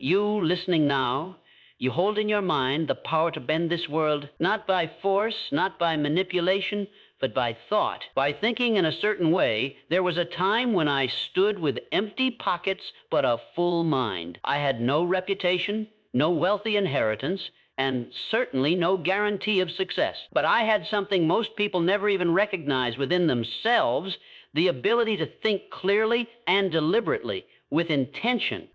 You listening now, you hold in your mind the power to bend this world, not by force, not by manipulation, but by thought. By thinking in a certain way, there was a time when I stood with empty pockets but a full mind. I had no reputation, no wealthy inheritance, and certainly no guarantee of success. But I had something most people never even recognize within themselves, the ability to think clearly and deliberately, with intention,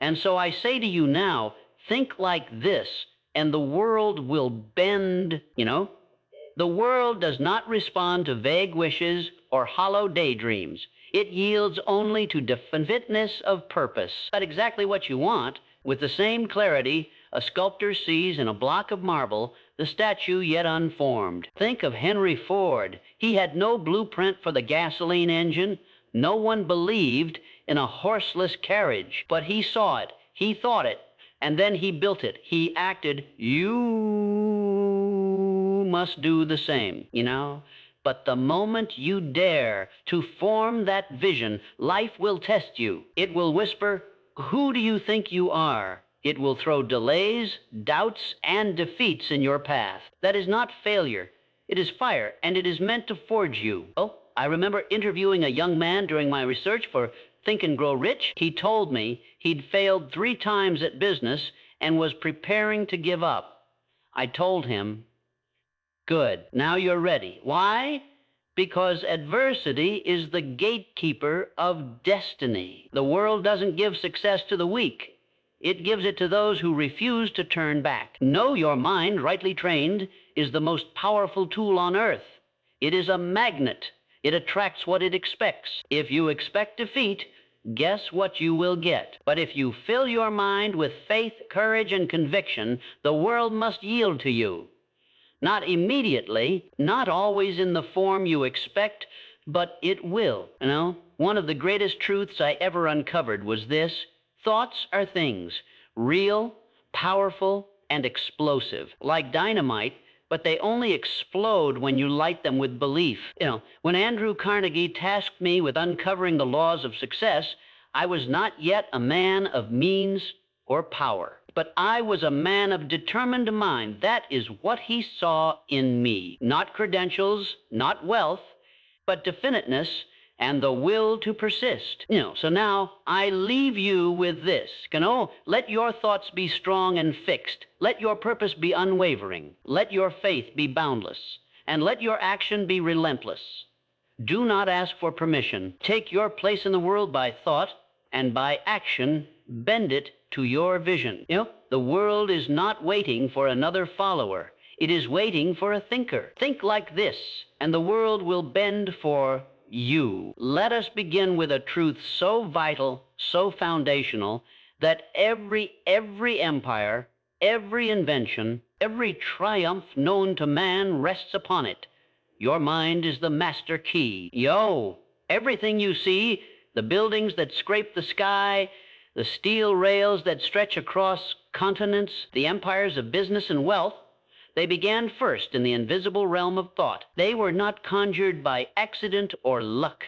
And so I say to you now, think like this, and the world will bend. The world does not respond to vague wishes or hollow daydreams. It yields only to definiteness of purpose. That's exactly what you want. With the same clarity, a sculptor sees in a block of marble the statue yet unformed. Think of Henry Ford. He had no blueprint for the gasoline engine. No one believed in a horseless carriage, but he saw it, he thought it, and then he built it. He acted. You must do the same, But the moment you dare to form that vision, life will test you. It will whisper, "Who do you think you are?" It will throw delays, doubts, and defeats in your path. That is not failure. It is fire, and it is meant to forge you. Oh, I remember interviewing a young man during my research for Think and Grow Rich. He told me he'd failed 3 times at business and was preparing to give up. I told him, "Good, now you're ready." Why? Because adversity is the gatekeeper of destiny. The world doesn't give success to the weak. It gives it to those who refuse to turn back. Know your mind, rightly trained, is the most powerful tool on earth. It is a magnet. It attracts what it expects. If you expect defeat, guess what you will get. But if you fill your mind with faith, courage, and conviction, the world must yield to you. Not immediately, not always in the form you expect, but it will. One of the greatest truths I ever uncovered was this: thoughts are things, real, powerful, and explosive, like dynamite, but they only explode when you light them with belief. When Andrew Carnegie tasked me with uncovering the laws of success, I was not yet a man of means or power, but I was a man of determined mind. That is what he saw in me. Not credentials, not wealth, but definiteness and the will to persist. So now I leave you with this. Let your thoughts be strong and fixed. Let your purpose be unwavering. Let your faith be boundless. And let your action be relentless. Do not ask for permission. Take your place in the world by thought, and by action, bend it to your vision. The world is not waiting for another follower. It is waiting for a thinker. Think like this, and the world will bend for you. Let us begin with a truth so vital, so foundational, that every empire, every invention, every triumph known to man rests upon it. Your mind is the master key. Everything you see, the buildings that scrape the sky, the steel rails that stretch across continents, the empires of business and wealth, they began first in the invisible realm of thought. They were not conjured by accident or luck.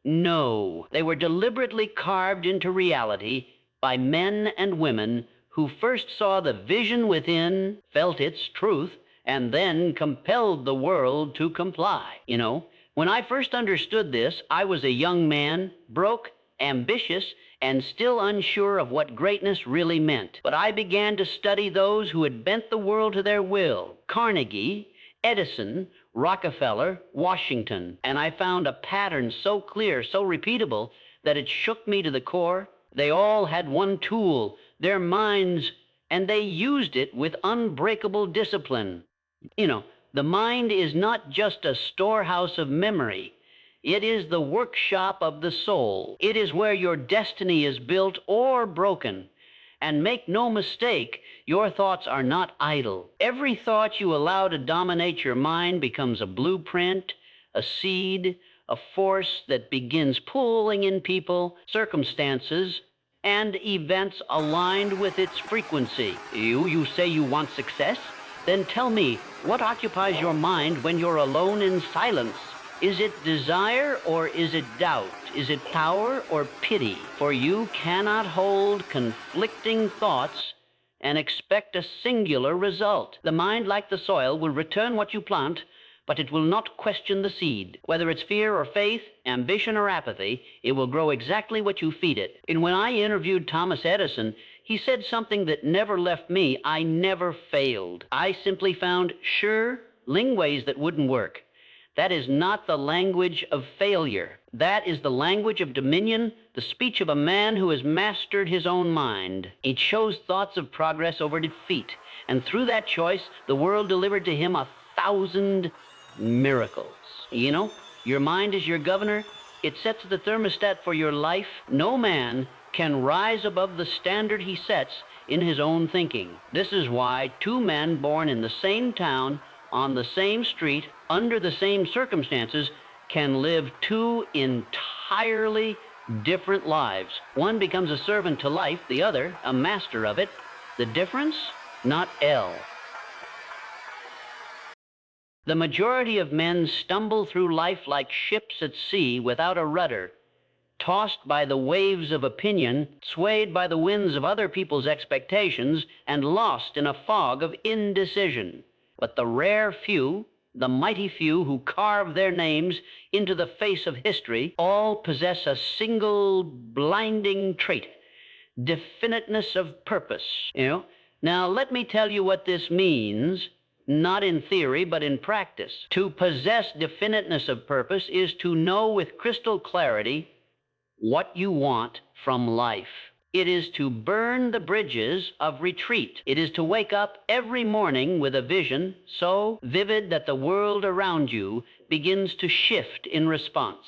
No, they were deliberately carved into reality by men and women who first saw the vision within, felt its truth, and then compelled the world to comply. When I first understood this, I was a young man, broke, ambitious, and still unsure of what greatness really meant. But I began to study those who had bent the world to their will: Carnegie, Edison, Rockefeller, Washington. And I found a pattern so clear, so repeatable, that it shook me to the core. They all had one tool, their minds, and they used it with unbreakable discipline. The mind is not just a storehouse of memory. It is the workshop of the soul. It is where your destiny is built or broken. And make no mistake, your thoughts are not idle. Every thought you allow to dominate your mind becomes a blueprint, a seed, a force that begins pulling in people, circumstances, and events aligned with its frequency. You say you want success? Then tell me, what occupies your mind when you're alone in silence? Is it desire or is it doubt? Is it power or pity? For you cannot hold conflicting thoughts and expect a singular result. The mind, like the soil, will return what you plant, but it will not question the seed. Whether it's fear or faith, ambition or apathy, it will grow exactly what you feed it. And when I interviewed Thomas Edison, he said something that never left me. I never failed. I simply found ways that wouldn't work. That is not the language of failure. That is the language of dominion, the speech of a man who has mastered his own mind. It shows thoughts of progress over defeat, and through that choice, the world delivered to him 1,000 miracles. You know, your mind is your governor. It sets the thermostat for your life. No man can rise above the standard he sets in his own thinking. This is why two men born in the same town, on the same street, under the same circumstances, can live two entirely different lives. One becomes a servant to life, the other a master of it. The difference? Not L. The majority of men stumble through life like ships at sea without a rudder, tossed by the waves of opinion, swayed by the winds of other people's expectations, and lost in a fog of indecision. But the rare few, the mighty few who carve their names into the face of history, all possess a single blinding trait: definiteness of purpose. Now let me tell you what this means, not in theory, but in practice. To possess definiteness of purpose is to know with crystal clarity what you want from life. It is to burn the bridges of retreat. It is to wake up every morning with a vision so vivid that the world around you begins to shift in response.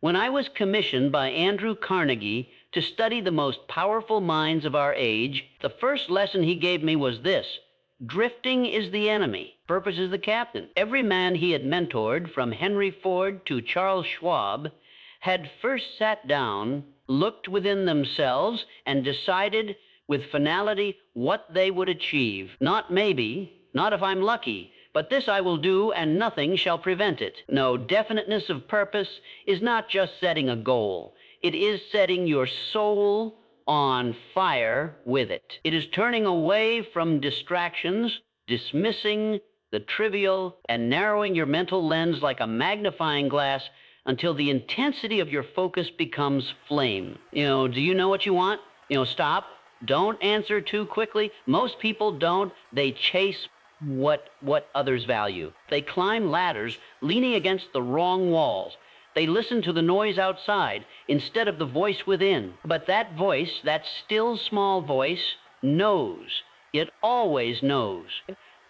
When I was commissioned by Andrew Carnegie to study the most powerful minds of our age, the first lesson he gave me was this: drifting is the enemy, purpose is the captain. Every man he had mentored, from Henry Ford to Charles Schwab, had first sat down, looked within themselves, and decided with finality what they would achieve. Not maybe, not if I'm lucky, but this I will do, and nothing shall prevent it. No, definiteness of purpose is not just setting a goal. It is setting your soul on fire with it. It is turning away from distractions, dismissing the trivial, and narrowing your mental lens like a magnifying glass until the intensity of your focus becomes flame. Do you know what you want? Stop. Don't answer too quickly. Most people don't. They chase what others value. They climb ladders leaning against the wrong walls. They listen to the noise outside instead of the voice within. But that voice, that still small voice, knows. It always knows.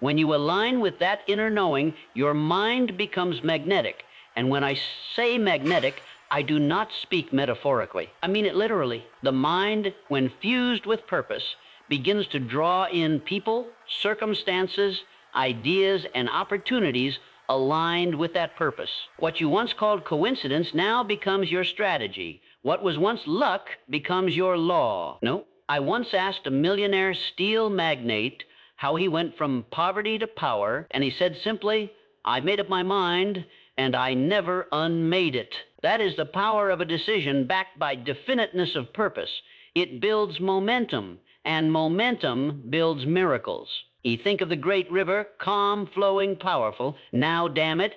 When you align with that inner knowing, your mind becomes magnetic. And when I say magnetic, I do not speak metaphorically. I mean it literally. The mind, when fused with purpose, begins to draw in people, circumstances, ideas, and opportunities aligned with that purpose. What you once called coincidence now becomes your strategy. What was once luck becomes your law. I once asked a millionaire steel magnate how he went from poverty to power, and he said simply, "I've made up my mind, and I never unmade it." That is the power of a decision backed by definiteness of purpose. It builds momentum, and momentum builds miracles. You think of the great river, calm, flowing, powerful. Now, damn it,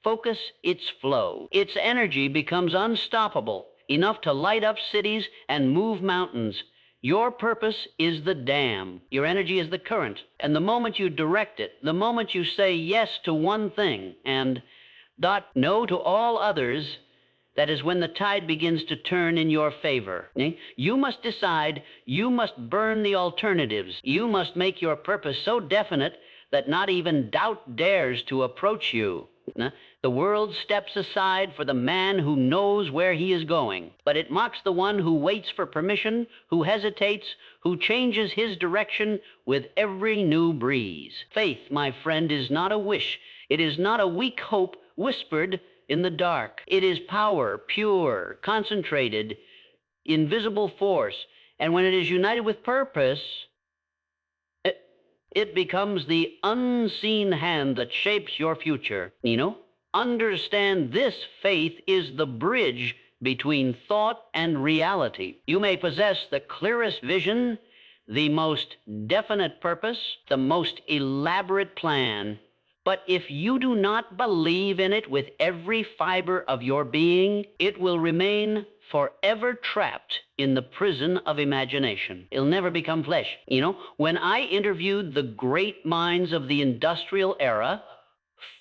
focus its flow. Its energy becomes unstoppable, enough to light up cities and move mountains. Your purpose is the dam. Your energy is the current. And the moment you direct it, the moment you say yes to one thing and no to all others, that is when the tide begins to turn in your favor. You must decide, you must burn the alternatives. You must make your purpose so definite that not even doubt dares to approach you. The world steps aside for the man who knows where he is going, but it mocks the one who waits for permission, who hesitates, who changes his direction with every new breeze. Faith, my friend, is not a wish. It is not a weak hope whispered in the dark. It is power, pure, concentrated, invisible force. And when it is united with purpose, it becomes the unseen hand that shapes your future. Understand this: faith is the bridge between thought and reality. You may possess the clearest vision, the most definite purpose, the most elaborate plan, but if you do not believe in it with every fiber of your being, it will remain forever trapped in the prison of imagination. It'll never become flesh. When I interviewed the great minds of the industrial era,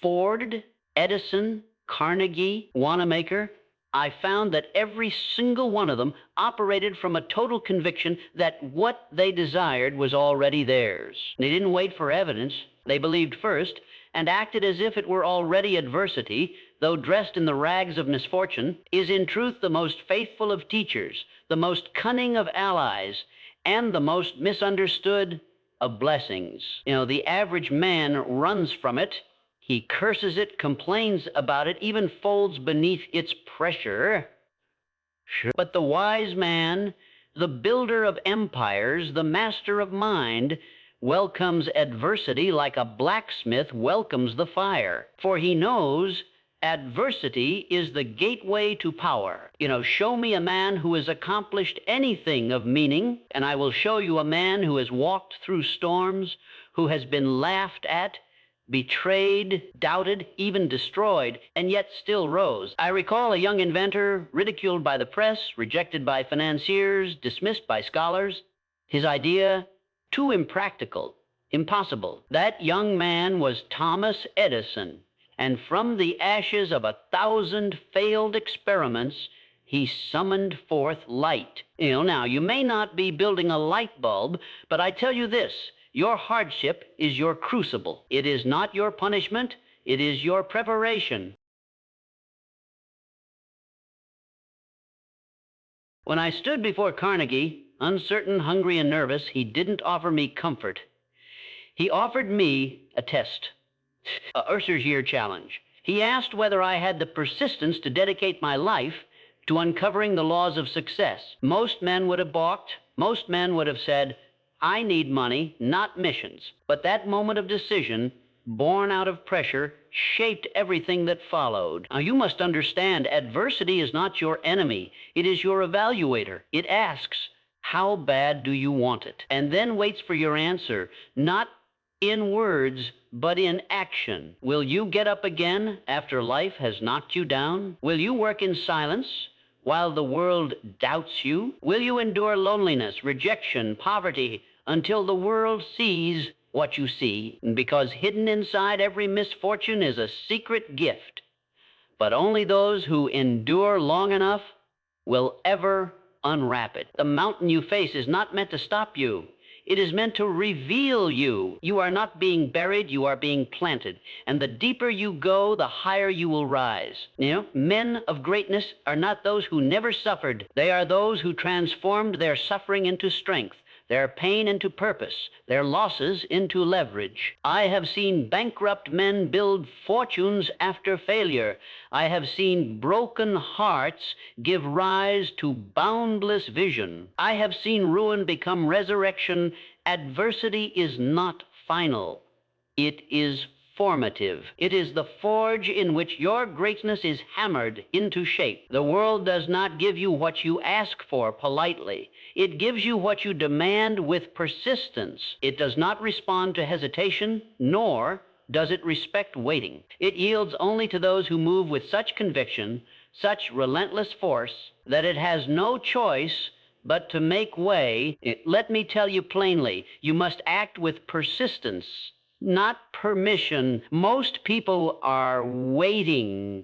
Ford, Edison, Carnegie, Wanamaker, I found that every single one of them operated from a total conviction that what they desired was already theirs. They didn't wait for evidence. They believed first and acted as if it were already adversity, though dressed in the rags of misfortune, is in truth the most faithful of teachers, the most cunning of allies, and the most misunderstood of blessings. The average man runs from it. He curses it, complains about it, even folds beneath its pressure. Sure. But the wise man, the builder of empires, the master of mind, welcomes adversity like a blacksmith welcomes the fire. For he knows adversity is the gateway to power. Show me a man who has accomplished anything of meaning, and I will show you a man who has walked through storms, who has been laughed at, betrayed, doubted, even destroyed, and yet still rose. I recall a young inventor ridiculed by the press, rejected by financiers, dismissed by scholars. His idea, too impractical, impossible. That young man was Thomas Edison, and from the ashes of 1,000 failed experiments, he summoned forth light. Now, you may not be building a light bulb, but I tell you this: your hardship is your crucible. It is not your punishment. It is your preparation. When I stood before Carnegie, uncertain, hungry, and nervous, he didn't offer me comfort. He offered me a test, a Urser's Year challenge. He asked whether I had the persistence to dedicate my life to uncovering the laws of success. Most men would have balked. Most men would have said, I need money, not missions. But that moment of decision, born out of pressure, shaped everything that followed. Now, you must understand, adversity is not your enemy. It is your evaluator. It asks, how bad do you want it? And then waits for your answer, not in words, but in action. Will you get up again after life has knocked you down? Will you work in silence while the world doubts you? Will you endure loneliness, rejection, poverty, until the world sees what you see? Because hidden inside every misfortune is a secret gift. But only those who endure long enough will ever unwrap it. The mountain you face is not meant to stop you. It is meant to reveal you. You are not being buried, you are being planted. And the deeper you go, the higher you will rise. Men of greatness are not those who never suffered. They are those who transformed their suffering into strength, their pain into purpose, their losses into leverage. I have seen bankrupt men build fortunes after failure. I have seen broken hearts give rise to boundless vision. I have seen ruin become resurrection. Adversity is not final. It is formative. It is the forge in which your greatness is hammered into shape. The world does not give you what you ask for politely. It gives you what you demand with persistence. It does not respond to hesitation, nor does it respect waiting. It yields only to those who move with such conviction, such relentless force, that it has no choice but to make way. Let me tell you plainly, you must act with persistence, not permission. Most people are waiting,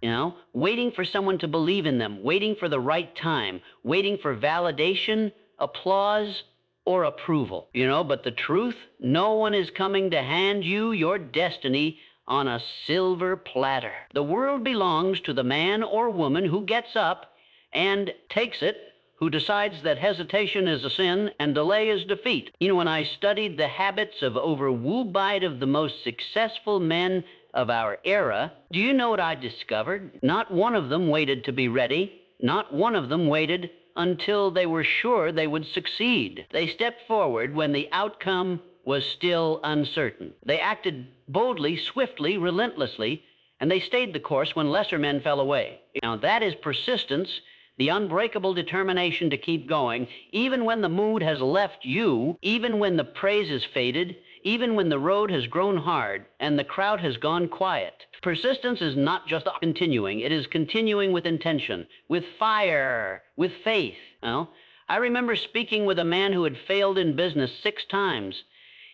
waiting for someone to believe in them, waiting for the right time, waiting for validation, applause, or approval. But the truth, no one is coming to hand you your destiny on a silver platter. The world belongs to the man or woman who gets up and takes it, who decides that hesitation is a sin and delay is defeat. When I studied the habits of over woo-bite of the most successful men of our era, do you know what I discovered? Not one of them waited to be ready. Not one of them waited until they were sure they would succeed. They stepped forward when the outcome was still uncertain. They acted boldly, swiftly, relentlessly, and they stayed the course when lesser men fell away. Now, that is persistence, the unbreakable determination to keep going, even when the mood has left you, even when the praise has faded, even when the road has grown hard and the crowd has gone quiet. Persistence is not just continuing, it is continuing with intention, with fire, with faith. Well, I remember speaking with a man who had failed in business 6 times.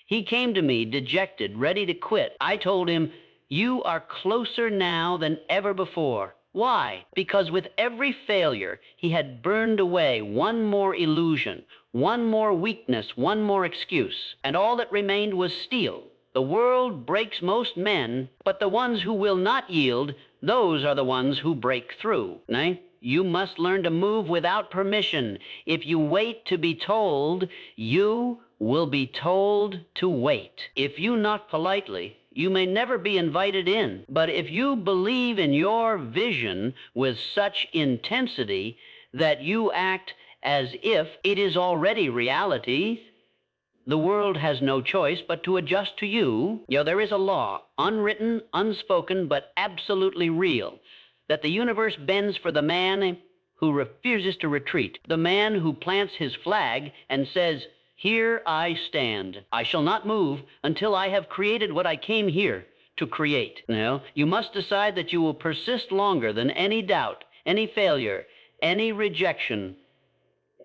He came to me dejected, ready to quit. I told him, "You are closer now than ever before." Why? Because with every failure, he had burned away one more illusion, one more weakness, one more excuse, and all that remained was steel. The world breaks most men, but the ones who will not yield, those are the ones who break through. You must learn to move without permission. If you wait to be told, you will be told to wait. If you knock politely, you may never be invited in. But if you believe in your vision with such intensity that you act as if it is already reality, the world has no choice but to adjust to you. There is a law, unwritten, unspoken, but absolutely real, that the universe bends for the man who refuses to retreat, the man who plants his flag and says, "Here I stand. I shall not move until I have created what I came here to create." You must decide that you will persist longer than any doubt, any failure, any rejection,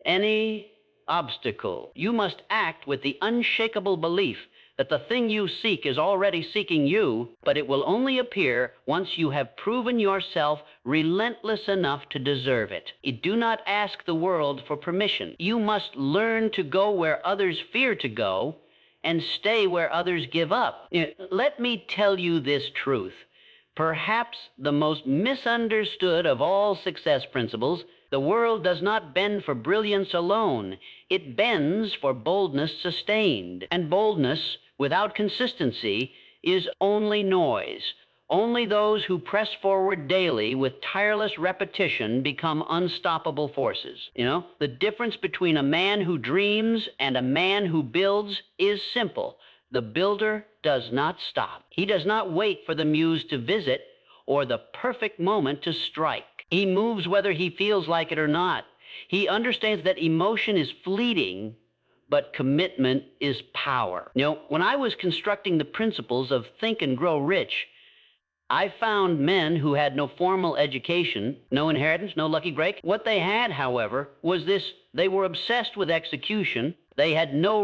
any obstacle. You must act with the unshakable belief that the thing you seek is already seeking you, but it will only appear once you have proven yourself relentless enough to deserve it. You do not ask the world for permission. You must learn to go where others fear to go and stay where others give up. Let me tell you this truth. Perhaps the most misunderstood of all success principles, the world does not bend for brilliance alone. It bends for boldness sustained. And boldness without consistency is only noise. Only those who press forward daily with tireless repetition become unstoppable forces. The difference between a man who dreams and a man who builds is simple. The builder does not stop. He does not wait for the muse to visit or the perfect moment to strike. He moves whether he feels like it or not. He understands that emotion is fleeting, but commitment is power. When I was constructing the principles of Think and Grow Rich, I found men who had no formal education, no inheritance, no lucky break. What they had, however, was this: they were obsessed with execution. They had no